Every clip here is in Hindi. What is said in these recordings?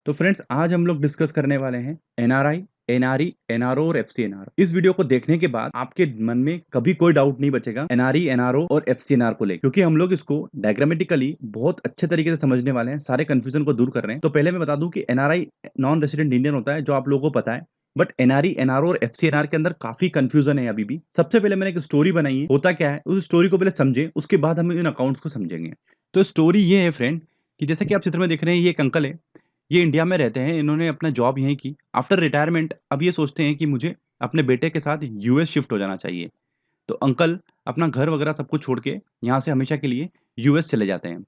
तो फ्रेंड्स आज हम लोग डिस्कस करने वाले हैं एनआरआई, एनआरई, एनआरओ और एफसीएनआर। इस वीडियो को देखने के बाद आपके मन में कभी कोई डाउट नहीं बचेगा एनआरई, एनआरओ और एफसीएनआर को लेकर, क्योंकि हम लोग इसको डायग्रामेटिकली बहुत अच्छे तरीके से समझने वाले हैं, सारे कंफ्यूजन को दूर कर रहे हैं। तो पहले मैं बता दूं कि एनआरआई नॉन रेसिडेंट इंडियन होता है, जो आप लोगों को पता है। बट एनआरई, एनआरओ और एफसीएनआर के अंदर काफी कंफ्यूजन है अभी भी। सबसे पहले मैंने एक स्टोरी बनाई है, होता क्या है उस स्टोरी को पहले समझे, उसके बाद हम इन अकाउंट्स को समझेंगे। तो स्टोरी ये है फ्रेंड कि जैसे कि आप चित्र में देख रहे हैं, ये एक अंकल है, ये इंडिया में रहते हैं, इन्होंने अपना जॉब यहीं की। आफ्टर रिटायरमेंट अब ये सोचते हैं कि मुझे अपने बेटे के साथ यूएस शिफ्ट हो जाना चाहिए। तो अंकल अपना घर वगैरह सब कुछ छोड़ के यहाँ से हमेशा के लिए यूएस चले जाते हैं।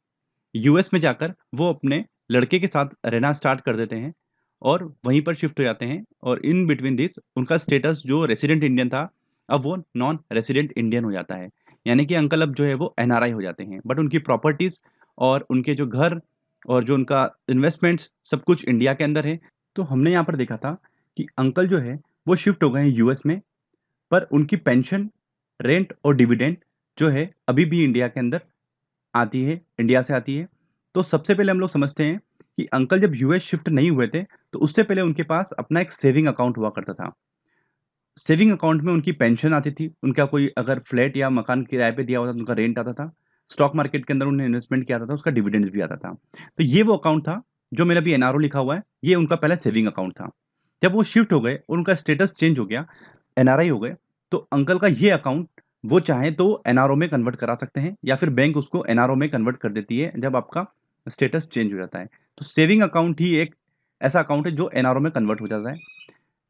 यूएस में जाकर वो अपने लड़के के साथ रहना स्टार्ट कर देते हैं और वहीं पर शिफ्ट हो जाते हैं। और इन बिटवीन दिस उनका स्टेटस जो रेसिडेंट इंडियन था, अब वो नॉन रेसिडेंट इंडियन हो जाता है। यानी कि अंकल अब जो है वो एनआरआई हो जाते हैं, बट उनकी प्रॉपर्टीज और उनके जो घर और जो उनका इन्वेस्टमेंट्स सब कुछ इंडिया के अंदर है। तो हमने यहाँ पर देखा था कि अंकल जो है वो शिफ्ट हो गए हैं यूएस में, पर उनकी पेंशन, रेंट और डिविडेंड जो है अभी भी इंडिया के अंदर आती है, इंडिया से आती है। तो सबसे पहले हम लोग समझते हैं कि अंकल जब यूएस शिफ्ट नहीं हुए थे, तो उससे पहले उनके पास अपना एक सेविंग अकाउंट हुआ करता था। सेविंग अकाउंट में उनकी पेंशन आती थी, उनका कोई अगर फ्लैट या मकान किराए पे दिया हुआ था तो उनका रेंट आता था। स्टॉक मार्केट के अंदर उन्हें इन्वेस्टमेंट किया था, उसका डिविडेंड्स भी आता था। तो ये वो अकाउंट था जो मेरा भी एनआरओ लिखा हुआ है, ये उनका पहला सेविंग अकाउंट था। जब वो शिफ्ट हो गए और उनका स्टेटस चेंज हो गया, एनआरआई हो गए, तो अंकल का ये अकाउंट वो चाहे तो एनआरओ में कन्वर्ट करा सकते हैं, या फिर बैंक उसको एनआरओ में कन्वर्ट कर देती है जब आपका स्टेटस चेंज हो जाता है। तो सेविंग अकाउंट ही एक ऐसा अकाउंट है जो एनआरओ में कन्वर्ट हो जाता है।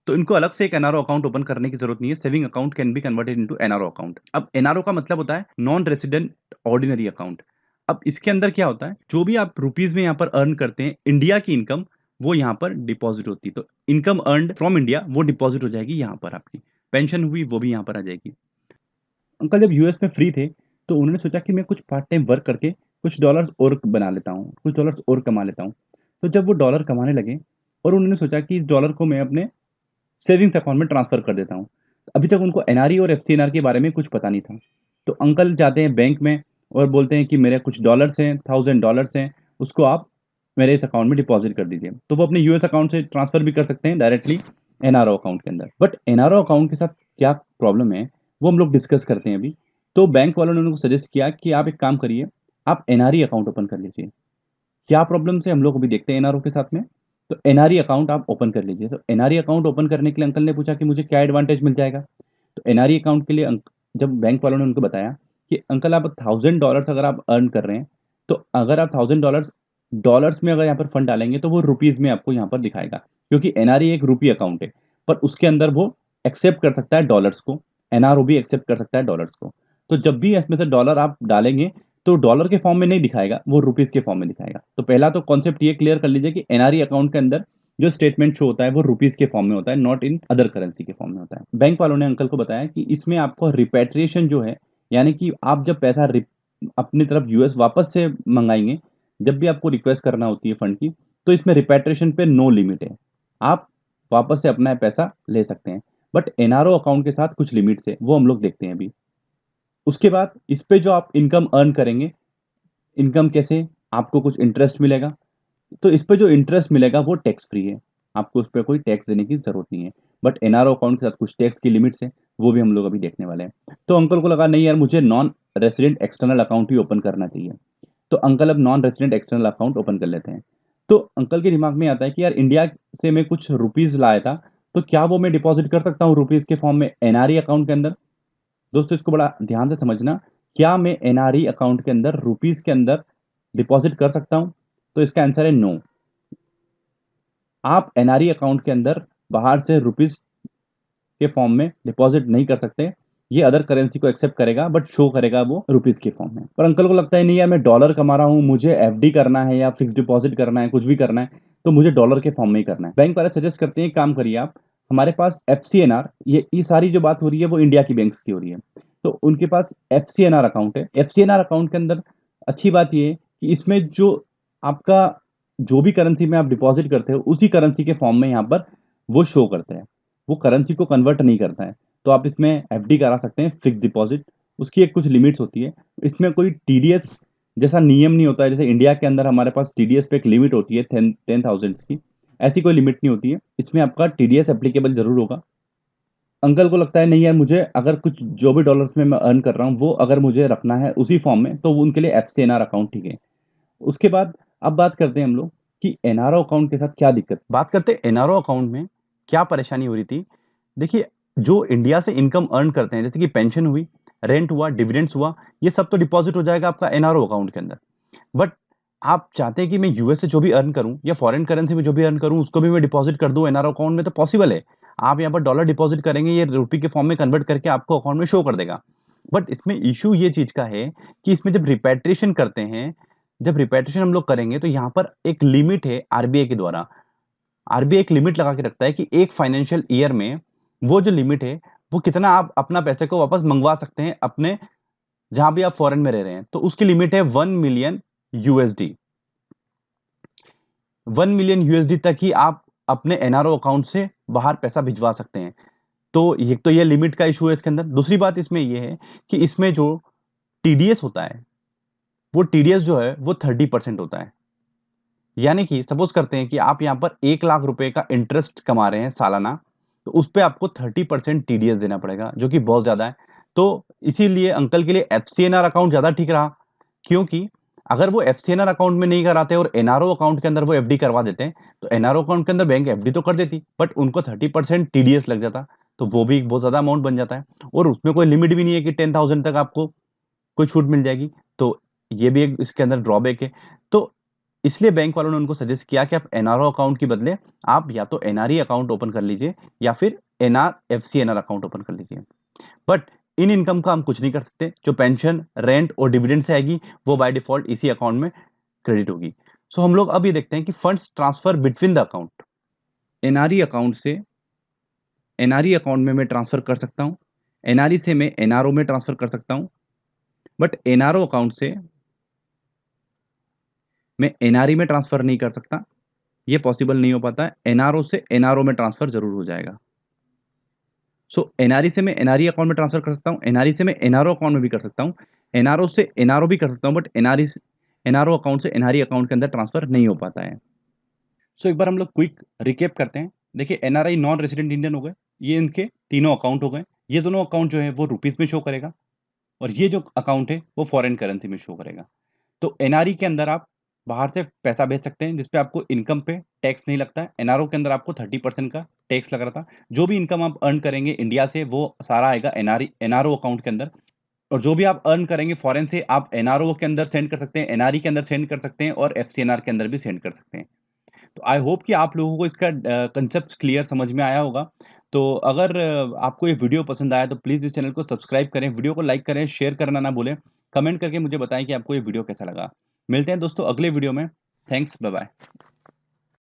तो इनको अलग से एक एनआरओ अकाउंट ओपन करने की जरूरत नहीं है। Saving account can be converted into NRO account. अब एनआरओ का मतलब होता है नॉन रेसिडेंट ऑर्डिनरी अकाउंट। अब इसके अंदर क्या होता है, जो भी आप रुपीज में यहाँ पर अर्न करते हैं, इंडिया की इनकम वो यहाँ पर डिपॉजिट होती है। तो इनकम अर्नड फ्रॉम इंडिया वो डिपॉजिट हो जाएगी यहाँ पर, आपकी पेंशन हुई वो भी यहाँ पर आ जाएगी। अंकल जब यूएस में फ्री थे, तो उन्होंने सोचा कि मैं कुछ पार्ट टाइम वर्क करके कुछ डॉलर्स और बना लेता हूँ, कुछ डॉलर्स और कमा लेता हूँ। तो जब वो डॉलर कमाने लगे और उन्होंने सोचा कि इस डॉलर को मैं अपने सेविंग्स अकाउंट में ट्रांसफर कर देता हूँ। अभी तक उनको एनआरई और एफसीएनआर के बारे में कुछ पता नहीं था। तो अंकल जाते हैं बैंक में और बोलते हैं कि मेरे कुछ डॉलर्स हैं, $1000 हैं, उसको आप मेरे इस अकाउंट में डिपॉजिट कर दीजिए। तो वो अपने यूएस अकाउंट से ट्रांसफर भी कर सकते हैं डायरेक्टली एनआरओ अकाउंट के अंदर। बट एनआरओ अकाउंट के साथ क्या प्रॉब्लम है वो हम लोग डिस्कस करते हैं अभी। तो बैंक वालों ने उनको सजेस्ट किया कि आप एक काम करिए, आप एनआरई अकाउंट ओपन कर लीजिए। क्या प्रॉब्लम है हम लोग अभी देखते हैं एनआरओ के साथ में। तो एनआरई अकाउंट आप ओपन कर लीजिए। तो एनआरई अकाउंट ओपन करने के लिए अंकल ने पूछा कि मुझे क्या एडवांटेज मिल जाएगा। तो एनआरई अकाउंट के लिए जब बैंक वालों ने उनको बताया कि अंकल आप $1000 अगर आप अर्न कर रहे हैं, तो अगर आप $1000 डॉलर्स में अगर यहाँ पर फंड डालेंगे तो वो रुपीज में आपको यहाँ पर दिखाएगा, क्योंकि एनआरई एक रुपी अकाउंट है। पर उसके अंदर वो एक्सेप्ट कर सकता है डॉलर्स को, एनआरओ भी एक्सेप्ट कर सकता है डॉलर्स को। तो जब भी इसमें से डॉलर आप डालेंगे तो डॉलर के फॉर्म में नहीं दिखाएगा, वो रुपीज के फॉर्म में दिखाएगा। तो पहला तो कॉन्सेप्ट ये क्लियर कर लीजिए कि एनआरई अकाउंट के अंदर जो स्टेटमेंट शो होता है वो रुपीज के फॉर्म में होता है, नॉट इन अदर करेंसी के फॉर्म में होता है। बैंक वालों ने अंकल को बताया कि इसमें आपको रिपेट्रिएशन जो है, यानी कि आप जब पैसा अपनी तरफ यूएस वापस से मंगाएंगे, जब भी आपको रिक्वेस्ट करना होती है फंड की, तो इसमें रिपेट्रिएशन पे नो लिमिट है, आप वापस से अपना पैसा ले सकते हैं। बट एनआरओ अकाउंट के साथ कुछ लिमिट्स है, वो हम लोग देखते हैं अभी। उसके बाद इस पे जो आप इनकम अर्न करेंगे, इनकम कैसे, आपको कुछ इंटरेस्ट मिलेगा। तो इस पे जो इंटरेस्ट मिलेगा वो टैक्स फ्री है, आपको उस पे कोई टैक्स देने की ज़रूरत नहीं है। बट एनआरओ अकाउंट के साथ कुछ टैक्स की लिमिट्स है, वो भी हम लोग अभी देखने वाले हैं। तो अंकल को लगा नहीं यार, मुझे नॉन रेसिडेंट एक्सटर्नल अकाउंट ही ओपन करना चाहिए। तो अंकल अब non resident external account open कर लेते हैं। तो अंकल के दिमाग में आता है कि यार इंडिया से मैं कुछ रुपीज़ लाया था, तो क्या वो मैं डिपॉज़िट कर सकता हूँ रुपीज़ के फॉर्म में एनआरई अकाउंट के अंदर? दोस्तों इसको बड़ा ध्यान से समझना, क्या मैं एनआरई अकाउंट के अंदर रुपीज़ के अंदर डिपॉज़िट कर सकता हूँ? तो इसका आंसर है नो। आप एनआरई अकाउंट के अंदर बाहर से रुपीज़ के फॉर्म में डिपॉज़िट नहीं कर सकते। ये अदर करेंसी को एक्सेप्ट करेगा, बट शो करेगा वो रुपीज़ के फॉर्म में। पर अंकल को लगता है नहीं यार, मैं डॉलर कमा रहा हूँ, मुझे एफडी करना है या फिक्स्ड डिपॉज़िट करना है, कुछ भी करना है, तो मुझे डॉलर के फॉर्म में ही करना है। बैंक वाले सजेस्ट करते हैं एक काम करिए आप, हमारे पास एफसीएनआर, ये सारी जो बात हो रही है वो इंडिया की बैंक्स की हो रही है। तो उनके पास एफसीएनआर अकाउंट है। एफसीएनआर अकाउंट के अंदर अच्छी बात ये है कि इसमें जो आपका जो भी करेंसी में आप डिपॉज़िट करते हो, उसी करेंसी के फॉर्म में यहाँ पर वो शो करता है। वो करेंसी को कन्वर्ट नहीं करता है। तो आप इसमें एफडी करा सकते हैं, फिक्स्ड डिपॉज़िट। उसकी एक कुछ लिमिट्स होती है। इसमें कोई टीडीएस जैसा नियम नहीं होता है, जैसे इंडिया के अंदर हमारे पास टीडीएस पे एक लिमिट होती है 10,000 की। ऐसी कोई लिमिट नहीं होती है। इसमें आपका टीडीएस एप्लीकेबल जरूर होगा। अंकल को लगता है नहीं यार, मुझे अगर कुछ जो भी डॉलर्स में मैं अर्न कर रहा हूँ वो अगर मुझे रखना है उसी फॉर्म में, तो वो उनके लिए एफसीएनआर अकाउंट ठीक है। उसके बाद अब बात करते हैं हम लोग कि एनआरओ अकाउंट के साथ क्या दिक्कत, बात करते हैं एनआरओ अकाउंट में क्या परेशानी हो रही थी। देखिए, जो इंडिया से इनकम अर्न करते हैं, जैसे कि पेंशन हुई, रेंट हुआ, डिविडेंड्स हुआ, ये सब तो डिपॉजिट हो जाएगा आपका एनआरओ अकाउंट के अंदर। बट आप चाहते हैं कि मैं यूएस से जो भी अर्न करूं या फॉरेन करेंसी में जो भी अर्न करूं उसको भी मैं डिपॉजिट कर दूं एनआरओ अकाउंट में, तो पॉसिबल है। आप यहाँ पर डॉलर डिपॉजिट करेंगे, ये रुपी के फॉर्म में कन्वर्ट करके आपको अकाउंट में शो कर देगा। बट इसमें इशू ये चीज का है कि इसमें जब रिपेट्रिएशन करते हैं, जब रिपेट्रिएशन हम लोग करेंगे तो यहाँ पर एक लिमिट है आरबीआई के द्वारा। आरबीआई एक लिमिट लगा के रखता है कि एक फाइनेंशियल ईयर में वो जो लिमिट है, वो कितना आप अपना पैसे को वापस मंगवा सकते हैं अपने जहां भी आप फॉरेन में रह रहे हैं। तो उसकी लिमिट है 1 मिलियन यूएसडी। 1 मिलियन यूएसडी तक ही आप अपने एनआरओ अकाउंट से बाहर पैसा भिजवा सकते हैं। तो ये लिमिट का इशू है इसके अंदर। दूसरी बात इसमें ये है कि इसमें जो टीडीएस होता है, वो टीडीएस जो है वो 30% होता है। यानी कि सपोज करते हैं कि आप यहाँ पर 1 लाख रुपए का इंटरेस्ट कमा रहे हैं सालाना, तो उस पे आपको 30% टीडीएस देना पड़ेगा, जो कि बहुत ज्यादा है। तो इसीलिए अंकल के लिए एफसीएनआर अकाउंट ज्यादा ठीक रहा, क्योंकि अगर वो एफसीएनआर अकाउंट में नहीं कराते और एनआरओ अकाउंट के अंदर वो एफडी करवा देते हैं, तो एनआरओ अकाउंट के अंदर बैंक एफडी तो कर देती, बट उनको 30% टीडीएस लग जाता। तो वो भी एक बहुत ज्यादा अमाउंट बन जाता है, और उसमें कोई लिमिट भी नहीं है कि 10,000 तक आपको कोई छूट मिल जाएगी। तो ये भी एक इसके अंदर ड्रॉबैक है। तो इसलिए बैंक वालों ने उनको सजेस्ट किया कि आप एनआरओ अकाउंट के बदले आप या तो एनआरई अकाउंट ओपन कर लीजिए या फिर एफसीएनआर अकाउंट ओपन कर लीजिए। बट इन इनकम का हम कुछ नहीं कर सकते। जो पेंशन, रेंट और डिविडेंड से आएगी वो बाय डिफॉल्ट इसी अकाउंट में क्रेडिट होगी। सो हम लोग अब ये देखते हैं कि funds transfer between the account. NRE account से एनआरई अकाउंट में मैं ट्रांसफर कर सकता हूँ, एनआरई से मैं एनआरओ में ट्रांसफर कर सकता हूँ। बट एनआरओ अकाउंट से मैं एनआरई में ट्रांसफर नहीं कर सकता, ये पॉसिबल नहीं हो पाता है। एनआरओ से एनआरओ में ट्रांसफर जरूर हो जाएगा। सो एनआरई से मैं एनआरई अकाउंट में ट्रांसफर कर सकता हूँ, एनआरई से मैं एनआरओ अकाउंट में भी कर सकता हूँ, एनआरओ से एनआरओ भी कर सकता हूँ, बट एनआरओ अकाउंट से एनआरई अकाउंट के अंदर ट्रांसफर नहीं हो पाता है। सो एक बार हम लोग क्विक रिकेप करते हैं। देखिए, एनआरआई नॉन रेजिडेंट इंडियन हो गए, ये इनके तीनों अकाउंट हो गए। ये दोनों अकाउंट जो है वो रुपीज में शो करेगा, और ये जो अकाउंट है वो फॉरेन करेंसी में शो करेगा। तो एनआरई के अंदर आप बाहर से पैसा भेज सकते हैं जिसपे आपको इनकम पे टैक्स नहीं लगता है। एनआरओ के अंदर आपको 30% का टैक्स लग रहा था। जो भी इनकम आप अर्न करेंगे इंडिया से वो सारा आएगा एनआरओ अकाउंट के अंदर, और जो भी आप अर्न करेंगे फॉरेन से आप एनआरओ के अंदर सेंड कर सकते हैं, एनआरई के अंदर सेंड कर सकते हैं, और एफसीएनआर के अंदर भी सेंड कर सकते हैं। तो आई होप कि आप लोगों को इसका कंसेप्ट क्लियर समझ में आया होगा। तो अगर आपको ये वीडियो पसंद आया तो प्लीज़ इस चैनल को सब्सक्राइब करें, वीडियो को लाइक करें, शेयर करना ना भूलें। कमेंट करके मुझे बताएं कि आपको ये वीडियो कैसा लगा। मिलते हैं दोस्तों अगले वीडियो में। Thanks, bye bye.